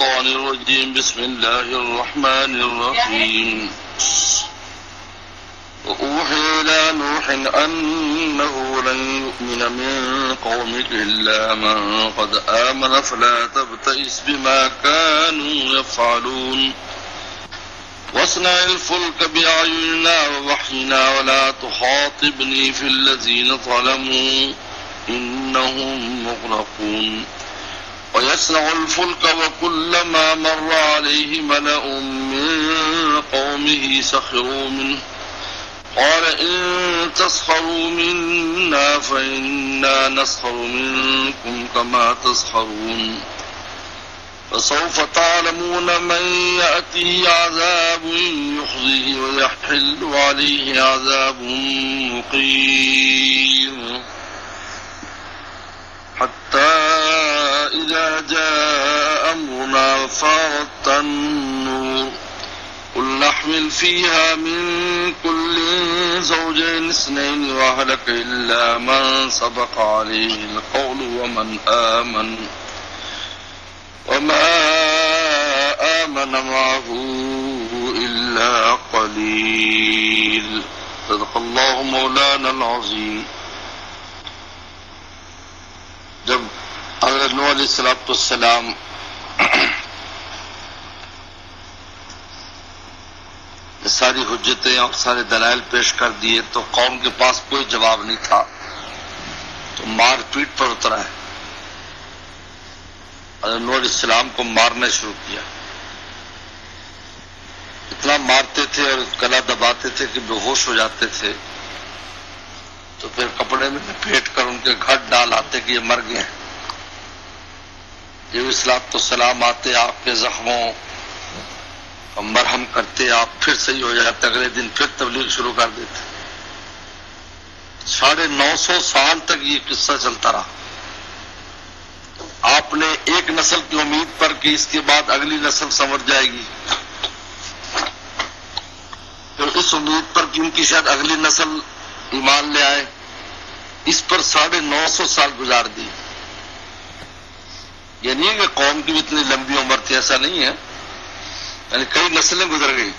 الشيطان الرجيم بسم الله الرحمن الرحيم وأوحي إلى نوح أنه لن يؤمن من قومك إلا من قد آمن فلا تبتئس بما كانوا يفعلون واصنع الفلك بأعيننا ووحينا ولا تخاطبني في الذين ظلموا إنهم مغرقون ويصنع الفلك وكلما مر عليه ملأ من قومه سخروا منه قال إن تسخروا منا فإنا نسخر منكم كما تسخرون فسوف تعلمون من يأتيه عذاب يخزيه ويحل عليه عذاب مقيم حتى إذا جاء أمرنا وفارت النور قل نحمل فيها من كل زوجين اثنين وأهلك إلا من سبق عليه القول وما آمن معه إلا قليل صدق الله مولانا العظيم. جب حضرت نوح علیہ السلام ساری حجتیں اور سارے دلائل پیش کر دیے تو قوم کے پاس کوئی جواب نہیں تھا، تو مار پیٹ پر اترا ہے. حضرت نوح علیہ السلام کو مارنا شروع کیا. اتنا مارتے تھے اور گلا دباتے تھے کہ بے ہوش ہو جاتے تھے، تو پھر کپڑے میں لپیٹ کر ان کے گھر ڈال آتے کہ یہ مر گئے ہیں. یہ السلام آتے، آپ کے زخموں اور مرہم کرتے، آپ پھر صحیح ہو جاتے، اگلے دن پھر تبلیغ شروع کر دیتے. 950 سال تک یہ قصہ چلتا رہا. آپ نے ایک نسل کی امید پر کہ اس کے بعد اگلی نسل سنور جائے گی، پھر اس امید پر کہ ان کی شاید اگلی نسل ایمان لے آئے، اس پر 950 سال گزار دی. یہ نہیں ہے کہ قوم کی بھی اتنی لمبی عمر تھی، ایسا نہیں ہے، یعنی کئی نسلیں گزر گئی،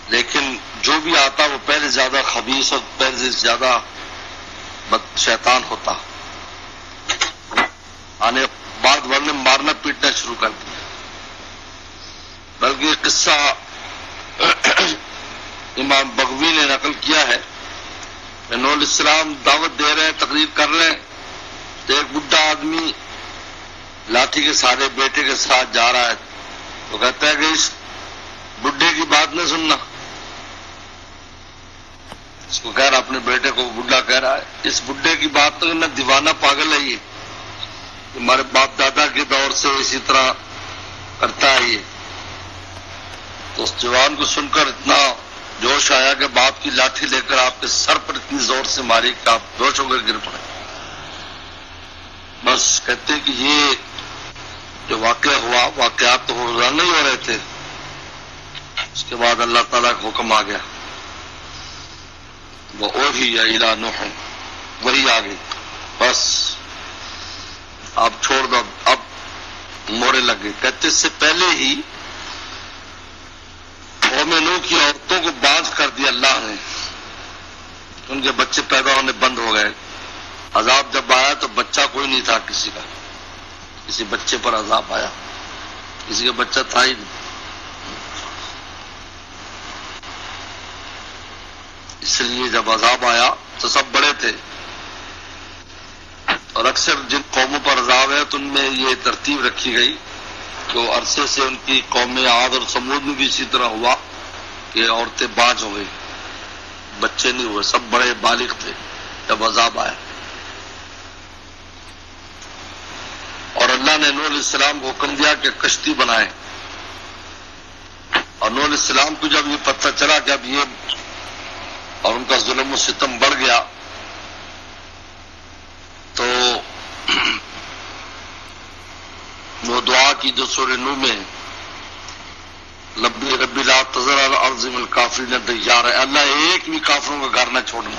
لیکن جو بھی آتا وہ پہلے زیادہ خبیث اور پہلے زیادہ شیطان ہوتا. آنے بعد والے مارنا پیٹنا شروع کر دیا. بلکہ یہ قصہ امام بغوی نے نقل کیا ہے کہ نوح علیہ السلام دعوت دے رہے ہیں، تقریر کر رہے ہیں، تو ایک بڈھا آدمی لاٹھی کے سارے بیٹے کے ساتھ جا رہا ہے، تو کہتا ہے کہ اس بڈھے کی بات نہ سننا. اس کو کہہ رہا اپنے بیٹے کو، بڈھا کہہ رہا ہے اس بڈھے کی بات تو نہ، دیوانہ پاگل ہے یہ، ہمارے باپ دادا کے دور سے اسی طرح کرتا ہے یہ. تو اس جوان کو سن کر اتنا جوش آیا کہ باپ کی لاٹھی لے کر آپ کے سر پر اتنی زور سے ماری کہ آپ بے ہو کر گر پڑے. بس کہتے کہ یہ جو واقعہ ہوا، واقعات تو روزانہ ہی ہو رہے تھے. اس کے بعد اللہ تعالیٰ کا حکم آ گیا، وہ اوحی الی نوح، وہی آ گئی. بس اب چھوڑ دو، اب موڑے لگ گئے. کہتے اس سے پہلے ہی قوم نوح کی عورتوں کو باندھ کر دیا اللہ نے، ان کے بچے پیدا ہونے بند ہو گئے. عذاب جب آیا تو بچہ کوئی نہیں تھا کسی کا، کسی بچے پر عذاب آیا، کسی کا بچہ تھا ہی نہیں. اس لیے جب عذاب آیا تو سب بڑے تھے، اور اکثر جن قوموں پر عذاب ہے تو ان میں یہ ترتیب رکھی گئی کہ وہ عرصے سے ان کی قوم عاد اور سمود میں بھی اسی طرح ہوا کہ عورتیں باز ہو گئی، بچے نہیں ہوئے، سب بڑے بالغ تھے جب عذاب آیا. اور اللہ نے نوح علیہ السلام کو حکم دیا کہ کشتی بنائیں. اور نوح علیہ السلام کو جب یہ پتہ چلا کہ اب یہ اور ان کا ظلم و ستم بڑھ گیا، تو وہ دعا کی جو سورہ نوح میں لبی ربی لا تذر علی الارض من الکافرین دیارا، اللہ ایک بھی کافروں کا گھر نہ چھوڑنا.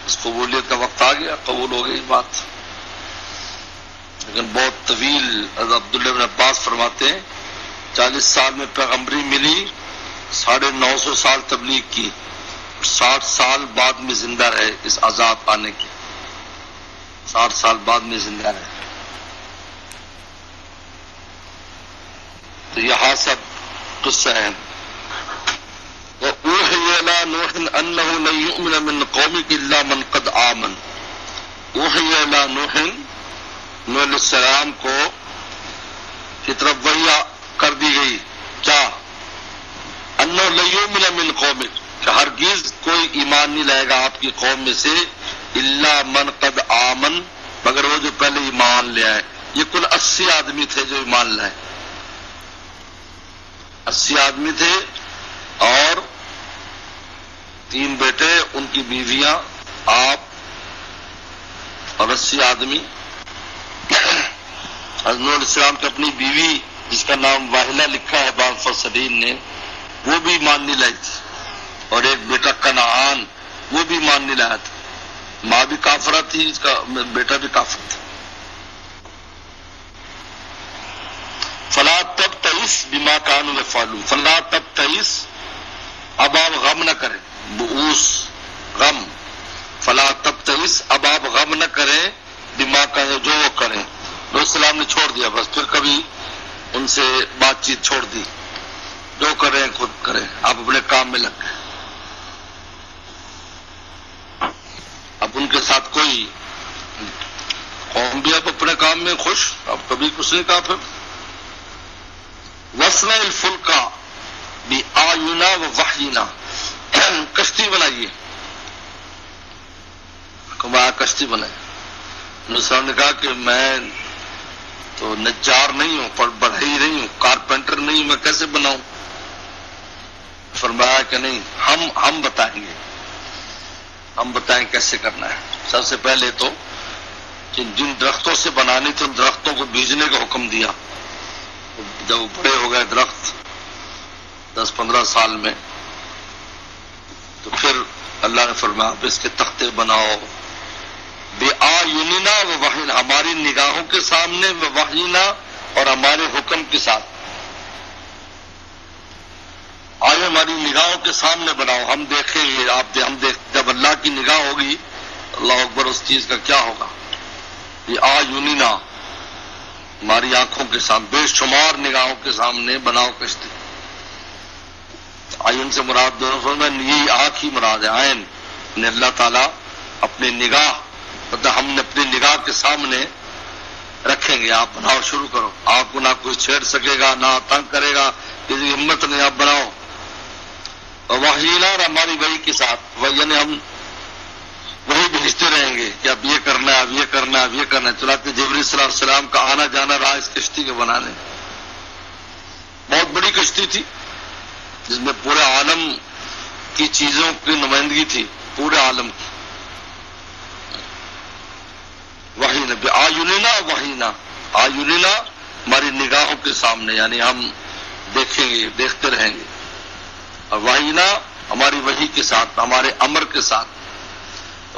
اس قبولیت کا وقت آ گیا، قبول ہو گئی بات. لیکن بہت طویل. عبداللہ بن عباس فرماتے ہیں 40 سال میں پیغمبری ملی، 950 سال تبلیغ کی، 60 سال بعد میں زندہ رہے اس عذاب آنے کے. 60 سال بعد میں زندہ رہے. تو یہاں سب قصہ ہے. وَأُوحِيَ إِلَىٰ نُوحٍ أَنَّهُ لَن يُؤْمِنَ مِن قَوْمِكَ إِلَّا مَن قَدْ آمَنَ. أُوحِيَ إِلَىٰ نُوحٍ، نوح علیہ السلام کو کی طرف وحی کر دی گئی کیا؟ أَنَّهُ لَن يُؤْمِنَ مِن قَوْمِكَ، کہ ہرگز کوئی ایمان نہیں لائے گا آپ کی قوم میں سے، إِلَّا مَن قَدْ آمَن، مگر وہ جو پہلے ایمان لے آئے. یہ کل 80 آدمی تھے جو ایمان لائے. 80 آدمی تھے اور 3 بیٹے، ان کی بیویاں، آپ اور 80 آدمی. حضرت نوح علیہ السلام کی اپنی بیوی جس کا نام واحلہ لکھا ہے بعض مفسرین نے، وہ بھی ایمان نہیں لائی تھی، اور ایک بیٹا کنعان وہ بھی ایمان نہیں لایا تھا. ماں بھی کافرہ تھی، اس کا بیٹا بھی کافر تھا. فلا تبتئس بما كانوا يفعلون. فلا تبتئس، اب آپ غم نہ کریں. بؤوس غم. فلا تبتئس، اب آپ غم نہ کریں بما كانوا، جو وہ کریں. نبی السلام نے چھوڑ دیا، بس پھر کبھی ان سے بات چیت چھوڑ دی. جو کریں خود کریں، آپ اپنے کام میں لگ گئے. اب ان کے ساتھ کوئی قوم بھی اب اپنے کام میں خوش، اب کبھی کچھ نہیں کہا. پھر وَاصْنَعِ الْفُلْكَ بِأَعْيُنِنَا وَوَحْيِنَا، کشتی بنائیے. کشتی بنائے. نصران نے کہا کہ میں تو نجار نہیں ہوں، بڑھئی نہیں ہوں، کارپینٹر نہیں ہوں، میں کیسے بناؤں؟ فرمایا کہ نہیں، ہم بتائیں گے، ہم بتائیں کیسے کرنا ہے. سب سے پہلے تو جن درختوں سے بنانی تھی ان درختوں کو بیجنے کا حکم دیا. جب وہ بڑے ہو گئے درخت 10-15 سال میں، تو پھر اللہ نے فرمایا اب اس کے تختے بناؤ. بِأَعْيُنِنَا وَوَحْيِنَا، ہماری نگاہوں کے سامنے، وَوَحْيِنَا، اور ہمارے حکم کے ساتھ. آئے ہماری نگاہوں کے سامنے بناؤ، ہم دیکھیں گے. جب اللہ کی نگاہ ہوگی، اللہ اکبر، اس چیز کا کیا ہوگا. بِأَعْيُنِنَا، ہماری آنکھوں کے سامنے، بے شمار نگاہوں کے سامنے بناؤ کشتی. آئین سے مراد دونوں میں یہی آنکھ ہی مراد ہے. آئین نے اللہ تعالیٰ اپنی نگاہ، مطلب ہم نے اپنی نگاہ کے سامنے رکھیں گے. آپ بناؤ، شروع کرو. آپ کو نہ کوئی چھیڑ سکے گا، نہ تنگ کرے گا، کسی ہمت نہیں، آپ بناؤ. اور وحینا، اور ہماری وحی کے ساتھ، یعنی ہم وہی بھیجتے رہیں گے کہ اب یہ کرنا ہے، اب یہ کرنا ہے، اب یہ کرنا ہے. چنانچہ جبریل صلی اللہ علیہ وسلم کا آنا جانا رہا اس کشتی کے بنانے. بہت بڑی کشتی تھی جس میں پورے عالم کی چیزوں کی نمائندگی تھی، پورے عالم کی. وحینا بِأَعْيُنِنَا وَوَحْيِنَا، آیوننا ہماری نگاہوں کے سامنے، یعنی ہم دیکھیں گے، دیکھتے رہیں گے. اور وحینا ہماری وحی کے ساتھ، ہمارے امر کے ساتھ.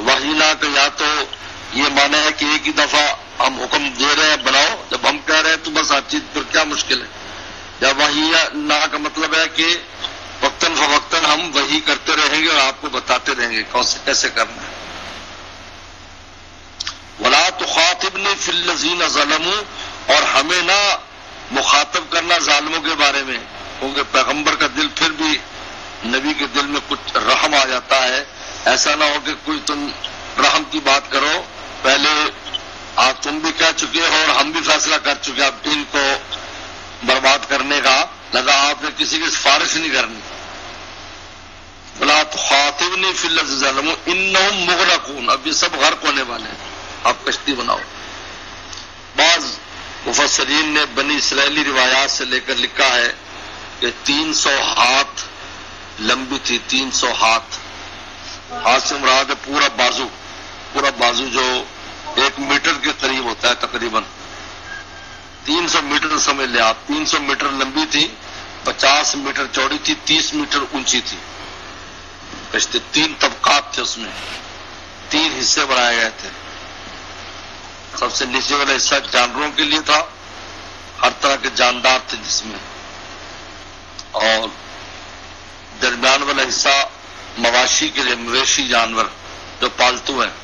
وحینا کا یا تو یہ معنی ہے کہ ایک ہی دفعہ ہم حکم دے رہے ہیں بناؤ، جب ہم کہہ رہے ہیں تو بس ہر چیز پر کیا مشکل ہے. یا وحینا کا مطلب ہے کہ وقتاً فوقتاً ہم وحی کرتے رہیں گے اور آپ کو بتاتے رہیں گے کیسے کرنا ہے. وَلَا تُخَاطِبْنِي فِي الَّذِينَ ظَلَمُوا، اور ہمیں نہ مخاطب کرنا ظالموں کے بارے میں، کیونکہ پیغمبر کا دل پھر بھی نبی کے دل میں کچھ رحم آ جاتا ہے. ایسا نہ ہو کہ کوئی تم رحم کی بات کرو، پہلے آپ تم بھی کہہ چکے ہو اور ہم بھی فیصلہ کر چکے، اب ان کو برباد کرنے کا لگا، آپ نے کسی کی سفارش نہیں کرنی. وَلَا تُخَاطِبْنِي فِي الَّذِينَ ظَلَمُوا إِنَّهُمْ مُغْرَقُونَ، اب یہ سب غرق ہونے والے ہیں، آپ کشتی بناؤ. بعض مفسرین نے بنی اسرائیلی روایات سے لے کر لکھا ہے کہ 300 ہاتھ لمبی تھی. 300 ہاتھ سے مراد ہے پورا بازو جو 1 میٹر کے قریب ہوتا ہے تقریباً. 300 میٹر سمجھ لیں آپ. 300 میٹر لمبی تھی، 50 میٹر چوڑی تھی، 30 میٹر اونچی تھی کشتی. 3 طبقات تھے اس میں، 3 حصے بنائے گئے تھے. سب سے نیچے والا حصہ جانوروں کے لیے تھا، ہر طرح کے جاندار تھے جس میں، اور درمیان والا حصہ مواشی کے لیے، مویشی جانور جو پالتو ہیں،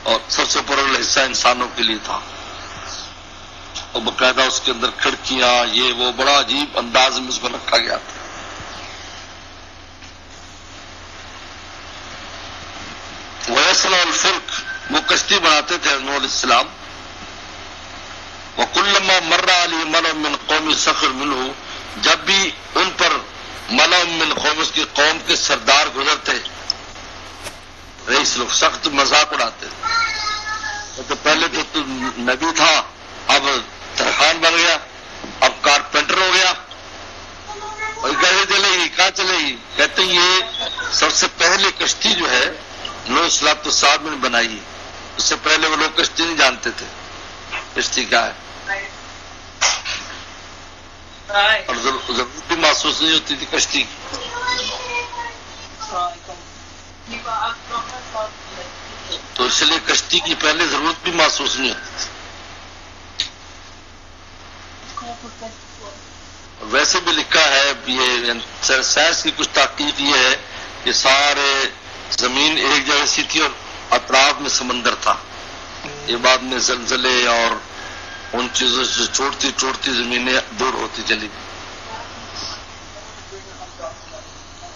اور سب سے اوپر والا حصہ انسانوں کے لیے تھا، اور باقاعدہ اس کے اندر کھڑکیاں یہ وہ بڑا عجیب انداز میں اس کو رکھا گیا تھا۔ وَيَصْنَعُ الْفُلْكَ، وہ کشتی بناتے تھے نوح علیہ السلام۔ وَكُلَّمَا مَرَّ عَلَيْهِ مَلَأٌ مِّنْ قَوْمِهِ سَخِرُوا مِنْهُ، جب بھی ان پر مَلَأٌ مِّنْ قَوْمِهِ، اس کی قوم کے سردار گزرتے، رئیس لوگ سخت مذاق اڑاتے تھے۔ تو پہلے تو نبی تھا، اب ترخان بن گیا، اب کارپینٹر ہو گیا، اور کیسے چلے گی، کہاں چلے گی؟ کہتے ہیں یہ سب سے پہلے کشتی جو ہے نوح علیہ السلام نے بنائی ہے، اس سے پہلے وہ لوگ کشتی نہیں جانتے تھے کشتی کیا ہے، اور ضرورت بھی محسوس نہیں ہوتی تھی کشتی کی۔ تو اس لیے کشتی کی پہلے ضرورت بھی محسوس نہیں ہوتی تھی۔ ویسے بھی لکھا ہے، یہ سائنس کی کچھ تحقیق یہ ہے کہ سارے زمین ایک جگہ سی تھی اور اطراف میں سمندر تھا، یہ بعد میں زلزلے اور ان چیزوں سے چھوٹتی زمینیں دور ہوتی چلی گئی۔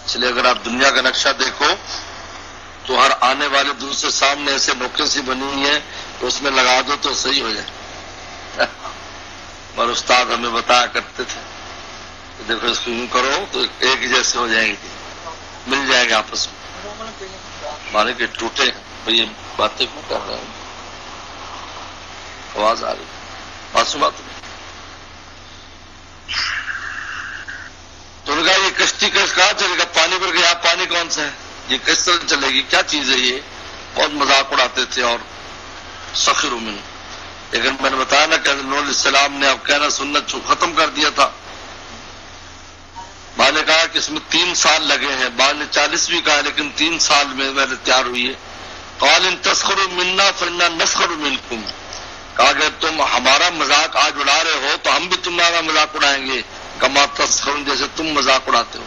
اس لیے اگر آپ دنیا کا نقشہ دیکھو تو ہر آنے والے دوسرے سامنے ایسے موقع سی بنی ہوئی ہیں کہ اس میں لگا دو تو صحیح ہو جائے۔ اور استاد ہمیں بتایا کرتے تھے کہ دیکھو اس کو یوں کرو تو ایک جیسے ہو جائیں گے، مل جائے گا آپس میں، مانے کہ ٹوٹے ہیں۔ یہ باتیں کیوں کر رہے ہیں؟ آواز آ رہی معصومات میں۔ تو انہوں نے کہا یہ کشتی کہاں چلے گا، پانی پر گیا، پانی کون سا ہے، یہ کس طرح چلے گی، کیا چیز ہے یہ؟ بہت مذاق اڑاتے تھے اور سخروا منہ۔ لیکن میں نے بتایا نا کہ نوح علیہ السلام نے اب کہنا سننا ختم کر دیا تھا۔ بعد نے کہا کہ اس میں 3 سال لگے ہیں، بعد نے 40 بھی کہا، لیکن 3 سال میں تیار ہوئی ہے۔ قال ان تسخروا منا فانا نسخر منکم، کہا کہ تم ہمارا مذاق آج اڑا رہے ہو تو ہم بھی تمہارا مذاق اڑائیں گے، کما تسخرون، جیسے تم مذاق اڑاتے ہو،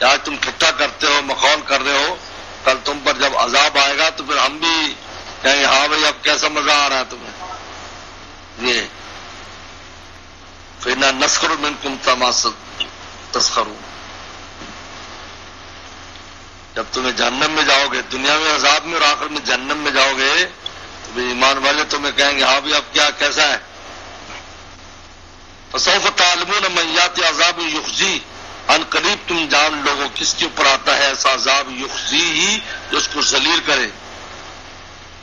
آج تم ٹھٹا کرتے ہو، مخول کر رہے ہو، کل تم پر جب عذاب آئے گا تو پھر ہم بھی کہیں گے ہاں بھائی اب کیسا مزہ آ رہا ہے تمہیں۔ یہ فانا نسخر منکم کما تسخرون، جب تمہیں جہنم میں جاؤ گے، دنیا میں عذاب میں اور آخر میں جہنم میں جاؤ گے تو بھی ایمان والے تمہیں کہیں گے ہاں بھی اب کیا کیسا ہے۔ فسوف تعلمون من یاتی عذاب یخزی، ان قریب تم جان لوگو کس کے اوپر آتا ہے ایسا عذاب یخزی ہی جو اس کو ذلیل کرے۔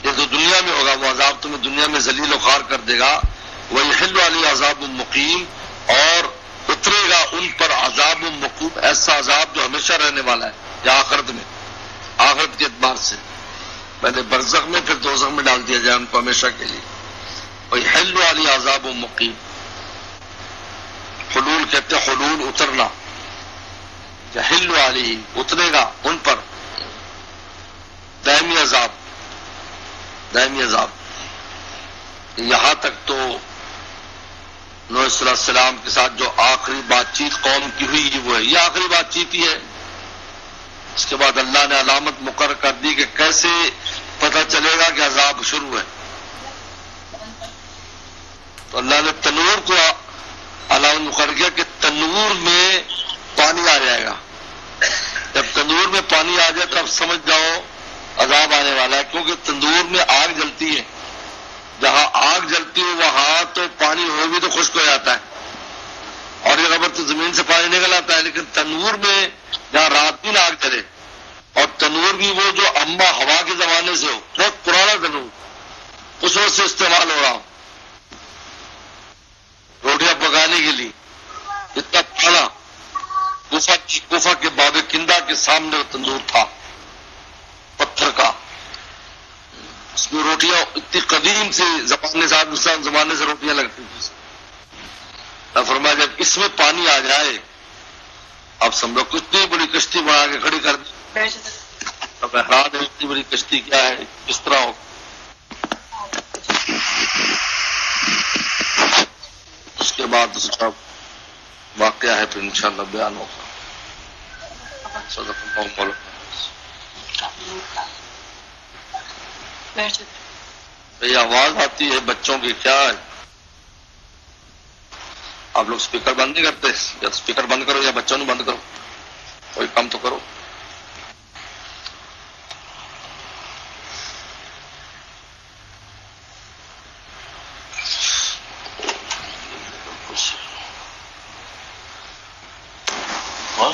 یہ تو دنیا میں ہوگا، وہ عذاب تمہیں دنیا میں ذلیل و خوار کر دے گا۔ وَيَحِلُّ عَلَيْهِ عَذَابٌ مُقِيمٌ، اور اترے گا ان پر عذاب مقیم، ایسا عذاب جو ہمیشہ رہنے والا ہے، یا آخرت میں، آخرت کے اعتبار سے پہلے برزخ میں پھر دوزخ میں ڈال دیا جائے ان کو ہمیشہ کے لیے۔ وَيَحِلُّ عَلَيْهِ عَذَابٌ مُقِيمٌ، حلول کہتے ہیں حلول اترنا، یحل علیہ اترے گا ان پر دائمی عذاب، دائمی عذاب۔ یہاں تک تو نوح علیہ السلام کے ساتھ جو آخری بات چیت قوم کی ہوئی وہ ہے، یہ آخری بات چیت ہی ہے۔ اس کے بعد اللہ نے علامت مقرر کر دی کہ کیسے پتہ چلے گا کہ عذاب شروع ہے۔ تو اللہ نے تنور کو علامت مقرر کیا کہ تنور میں پانی آ جائے گا، جب تندور میں پانی آ جائے تو اب سمجھ جاؤ عذاب آنے والا ہے، کیونکہ تندور میں آگ جلتی ہے، جہاں آگ جلتی ہے وہاں تو پانی ہو بھی تو خشک ہو جاتا ہے، اور یہ خبر تو زمین سے پانی نکل آتا ہے، لیکن تنور میں جہاں رات دن آگ چلے، اور تنور بھی وہ جو اما ہوا کے زمانے سے ہو، بہت پرانا تنور، اس وقت سے استعمال ہو رہا ہو روٹیاں پکانے کے لیے، اتنا پڑا کوفہ کے باب کندہ کے سامنے وہ تندور تھا پتھر کا، اس میں روٹیاں اتنی قدیم سے زمانے سے روٹیاں لگتی تھیں۔ فرمایا جب اس میں پانی آ جائے، اب سمجھو کتنی بڑی کشتی بنا کے کھڑی کر دی، اب حیران ہے اتنی بڑی کشتی کیا ہے، کس طرح ہو۔ بعد اس کا واقعہ ہے پھر انشاءاللہ بیان ہوگا. صدق اللہ مولانا. یہ آواز آتی ہے بچوں کی کیا ہے؟ آپ لوگ اسپیکر بند نہیں کرتے؟ یا اسپیکر بند کرو یا بچوں نے بند کرو، کوئی کام تو کرو.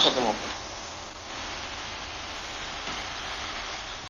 ختم ہو